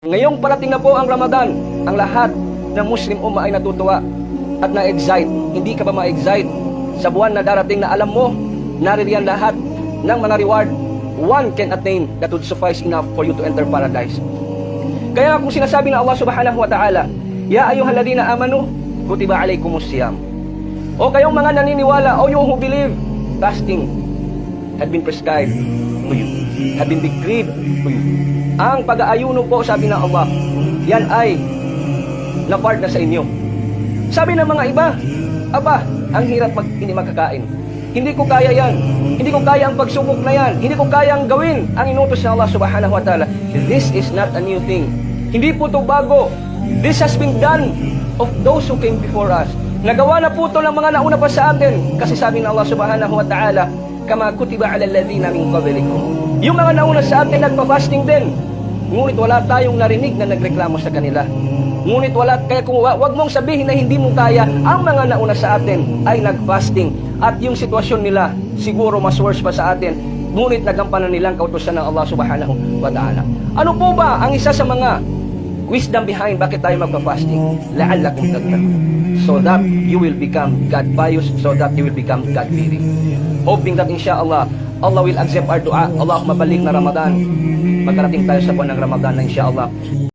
Ngayong parating na po ang Ramadan, ang lahat ng Muslim Ummah ay natutuwa at na-excite. Hindi ka ba ma-excite sa buwan na darating na alam mo, naririyan lahat ng mga reward one can attain that would suffice enough for you to enter paradise. Kaya kung sinasabi ng Allah subhanahu wa ta'ala, Ya ayyuhalladhina amanu, kutiba alaykumus siyam. O kayong mga naniniwala, o you who believe, fasting had been prescribed to you, had been decreed to you. Ang pag-aayuno po, sabi ng Allah, yan ay na-part na sa inyo. Sabi ng mga iba, aba, ang hirap hindi makakain. Hindi ko kaya yan. Hindi ko kaya ang pagsubok na yan. Hindi ko kaya ang gawin ang inutos ng Allah subhanahu wa ta'ala. This is not a new thing. Hindi po ito bago. This has been done of those who came before us. Nagawa na po ito ng mga nauna pa sa atin. Kasi sabi ng Allah subhanahu wa ta'ala, kama kutiba ala alladhina min qablikum. Yung mga nauna sa atin nagpa-fasting din. Ngunit wala tayong narinig na nagreklamo sa kanila. Ngunit wala, kaya kung wag mong sabihin na hindi mo kaya, ang mga nauna sa atin ay nag-fasting. At yung sitwasyon nila, siguro mas worse pa sa atin. Ngunit nagampanan nilang kautusan ng Allah subhanahu wa ta'ala. Ano po ba ang isa sa mga wisdom behind bakit tayo magpa-fasting? La'allakum tattaqun. So that you will become God pious, so that you will become God fearing. Hoping that insyaAllah, Allah will accept our dua. Allahumma balik na Ramadan. Magkarating tayo sa buwan ng Ramadan na insyaAllah.